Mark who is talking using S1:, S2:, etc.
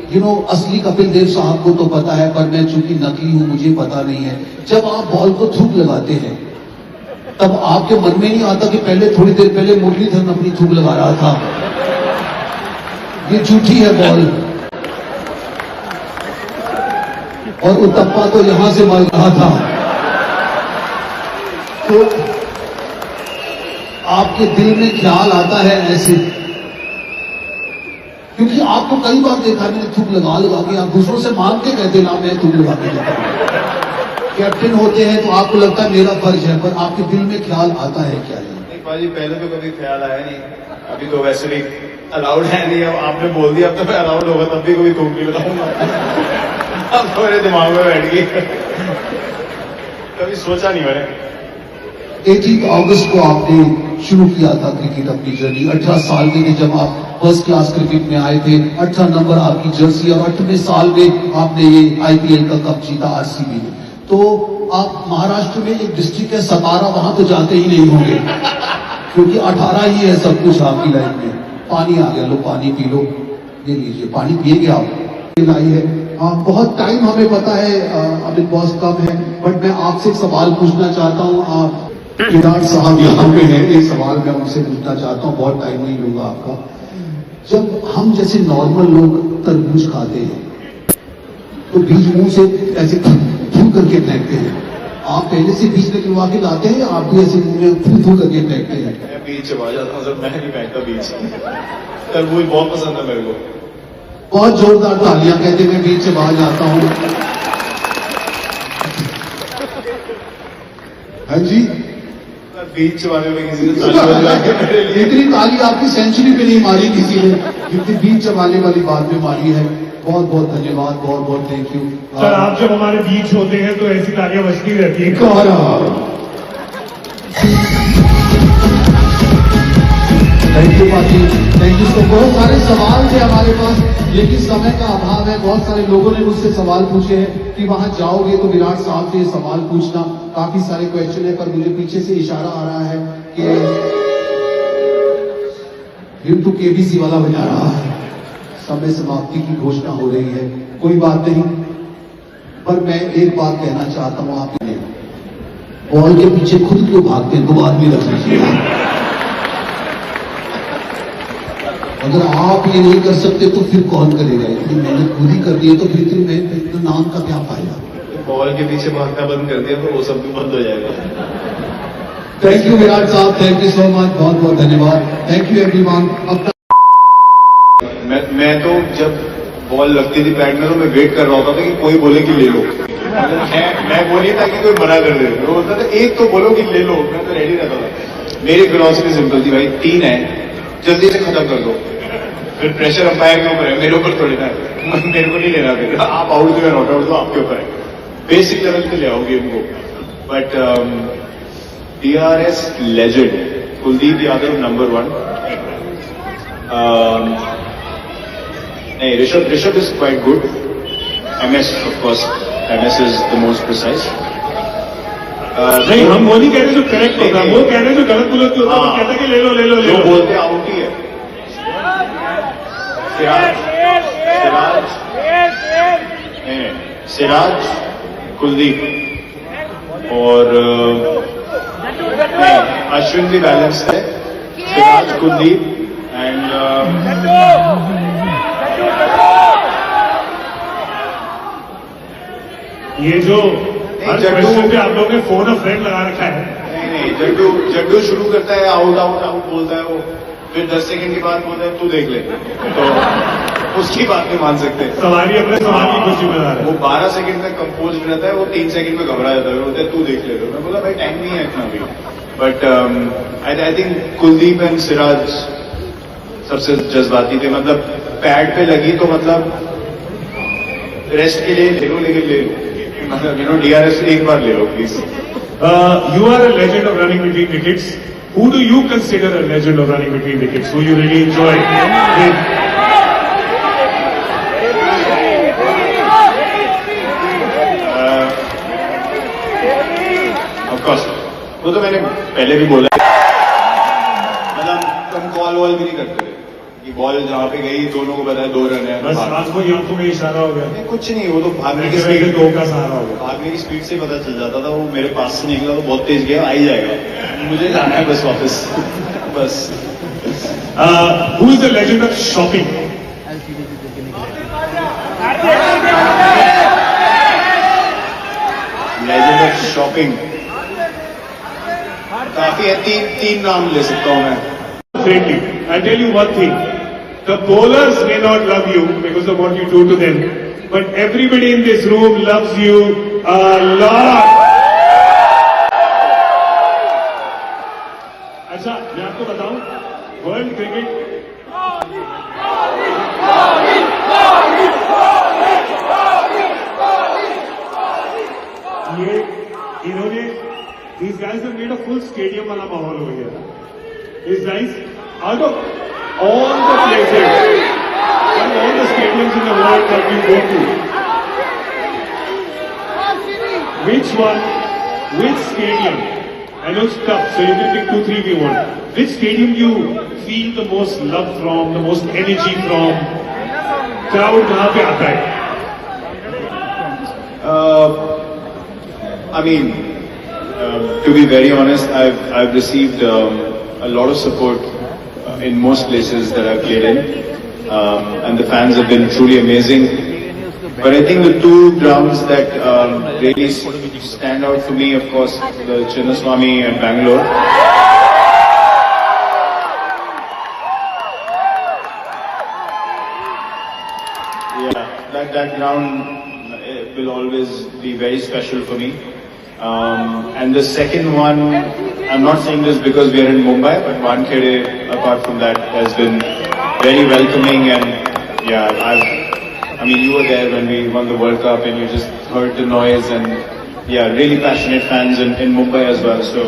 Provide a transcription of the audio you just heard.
S1: असली कपिल देव साहब को तो पता है, पर मैं चूंकि नकली हूं मुझे पता नहीं है। जब आप बॉल को थूक लगाते हैं तब आपके मन में नहीं आता कि पहले थोड़ी देर पहले मुरलीधरन अपनी थूक लगा रहा था, ये झूठी है बॉल, और उतप्पा तो यहां से मर रहा था। तो आपके दिल में ख्याल आता है ऐसे, क्योंकि आपको कई बार देखा मैंने थूक लगा के, आप दूसरों से मांग के कहते ना मैं थूक लगा के देता हूं। कैप्टन होते हैं तो आपको लगता है मेरा फर्ज है, पर आपके दिल में ख्याल आता है क्या?
S2: नहीं पाजी, पहले तो कभी ख्याल आया नहीं, अभी तो वैसे भी अलाउड है नहीं। अब आपने बोल दिया, अब तो मैं अलाउड होगा तब भी कोई थूक नहीं बताऊंगा। अब तो मेरे दिमाग में बैठ गई, कभी सोचा नहीं मैंने।
S1: 18 अगस्त को आपने शुरू किया था क्रिकेट अपनी जर्नी। 18 साल के थे जब आप फर्स्ट क्लास क्रिकेट में आए थे, 18 नंबर आपकी जर्सी, और 8वें साल में आपने ये आईपीएल का कप जीता आरसीबी में। तो आप महाराष्ट्र में एक डिस्ट्रिक्ट है सतारा, वहां तो जाते ही नहीं होंगे, क्योंकि 18 ही है सब कुछ आपकी लाइफ में। पानी आ गया, लो पानी पी लो, ये लीजिए पानी पिएंगे आप। लाई है बहुत टाइम, हमें पता है अभी बहुत कम है, बट मैं आपसे एक सवाल पूछना चाहता हूँ। आप विराट साहब यहाँ पे हैं, एक सवाल मैं उनसे पूछना चाहता हूँ, बहुत टाइम नहीं लूंगा आपका। जब हम जैसे नॉर्मल लोग तरबूज खाते हैं तो बीज मुंह से ऐसे थू करके फेंकते हैं, आप पहले से बीज निकलवा के लाते हैं या आप भी ऐसे मुंह में थू करके फेंकते हैं?
S2: मैं बीज चबा जाता हूँ सर, मैं नहीं फेंकता बीज। तरबूज बहुत पसंद है मेरे को।
S1: बहुत जोरदार तालियां कहते मैं बीच से बाहर जाता हूं। हाँ जी,
S2: बीच चबाने में किसी ने
S1: इतनी ताली आपकी सेंचुरी पे नहीं मारी किसी ने, जितनी बीच चबाने वाली बात में मारी है। बहुत बहुत धन्यवाद, बहुत बहुत थैंक यू
S3: सर। आप जब हमारे बीच होते हैं तो ऐसी तालियां बजती रहती है।
S1: थैंक यू पाजी, थैंक यू। तो बहुत सारे सवाल थे हमारे पास, लेकिन समय का अभाव है। बहुत सारे लोगों ने मुझसे सवाल पूछे हैं कि वहां जाओगे तो विराट साहब से सवाल पूछना। काफी सारे क्वेश्चन है, पर मुझे पीछे से इशारा आ रहा है कि यूट्यूब केबीसी वाला बजा रहा है, समय समाप्ति की घोषणा हो रही है। कोई बात नहीं, पर मैं एक बात कहना चाहता हूं, आप बॉल के पीछे खुद क्यों भागते हैं? 2 आदमी रख लीजिए। अगर आप ये नहीं कर सकते तो फिर कौन करेगा? इतनी मेहनत खुद ही कर दी है तो फिर इतने नाम का क्या फायदा?
S2: बॉल के पीछे भागना बंद कर दिया तो वो सब भी बंद हो जाएगा।
S1: थैंक यू विराट साहब, थैंक यू सो मच, बहुत बहुत धन्यवाद। Thank you everyone. अब तक
S2: मैं तो जब बॉल लगती थी बैट में तो मैं वेट कर रहा होता था कि कोई बोले कि ले लो। मैं वो नहीं था कि कोई मना कर दे, वो होता था एक तो बोलो कि ले लो, मैं तो रेडी रहता था। मेरी फिलॉसफी सिंपल थी, भाई 3 है जल्दी से खत्म कर दो, फिर प्रेशर अंपायर के ऊपर है, मेरे ऊपर थोड़ी ना, मेरे को नहीं लेना। फिर आप आउट दो या नॉट आउट दो, आपके ऊपर है। बेसिक लेवल पे ले आओ गेम को। But DRS legend Kuldeep Yadav number 1। नहीं, Rishabh is quite good. MS of course, MS is the most precise.
S3: नहीं, हम वो नहीं कह रहे जो करेक्ट होगा, वो कह रहे जो गलत गलत होता है, वो कहता है कि ले लो ले लो ले लो।
S2: बोलते आउट ही है। सिराज, कुलदीप और अश्विन भी बैलेंस है। सिराज, कुलदीप एंड
S3: ये जो क्वेश्चन पे आप लोगों ने फोन ऑफ फ्रेंड लगा रखा है।
S2: नहीं, जड्डू शुरू करता है आउट आउट आउट बोलता है वो, फिर 10 सेकंड की बात बोलता है तू देख ले, तो उसकी बात नहीं मान सकते।
S3: सवारी अपने सवाल की खुशी बना रहे।
S2: वो 12 सेकंड तक कंपोज में रहता है, वो 3 सेकंड में घबरा जाता है, बोलता है तू देख ले। मैं बोला भाई टाइम नहीं है इतना भी। But I think Kuldeep and Siraj सबसे जज्बाती थे। मतलब पैड पे लगी तो मतलब रेस्ट के लिए ले लो, लेकिन ले लो, मतलब DRS एक बार ले लो please.
S3: You are a legend of running between wickets. Who do you consider a legend of running between wickets? Who you really enjoy?
S2: Of course, वो तो मैंने पहले भी बोला, मतलब तुम कॉल वॉल भी नहीं करते, कि बॉल जहाँ पे गई दोनों को पता है 2 रन है।
S3: बस आंखों ही आंखों में इशारा हो गया,
S2: नहीं, कुछ नहीं, वो तो भागने की
S3: कि
S2: स्पीड
S3: 2 का सहारा हो गया।
S2: भागने की स्पीड से ही पता चल जाता था। वो मेरे पास से निकला तो बहुत तेज गया, आ ही जाएगा, मुझे जाना है बस वापस बस।
S3: Who is the legend of shopping?
S2: Legend of shopping काफी है, तीन नाम ले सकता हूँ मैं।
S3: Friendly. I'll tell you one thing. The bowlers may not love you because of what you do to them, but everybody in this room loves you a lot. अच्छा, मैं आपको बताऊं, वर्ल्ड क्रिकेट ये इन्होंने these guys have made a full stadium वाला माहौल हो गया। These guys, out of all the places and all the stadiums in the world that you go to, which stadium? I know it's tough, so you can pick 2, 3 if you want. Which stadium you feel the most love from, the most energy from? Crowd कहाँ पे आता है?
S2: I mean, to be very honest, I've received a lot of support in most places that I've played in, and the fans have been truly amazing. But I think the 2 grounds that really stand out for me, of course, the Chinnaswamy and Bangalore. Yeah, that ground will always be very special for me. And the second one, I'm not saying this because we are in Mumbai, but Wankhede, apart from that, has been very welcoming. And yeah, I mean, you were there when we won the World Cup, and you just heard the noise, and yeah, really passionate fans in Mumbai as well. So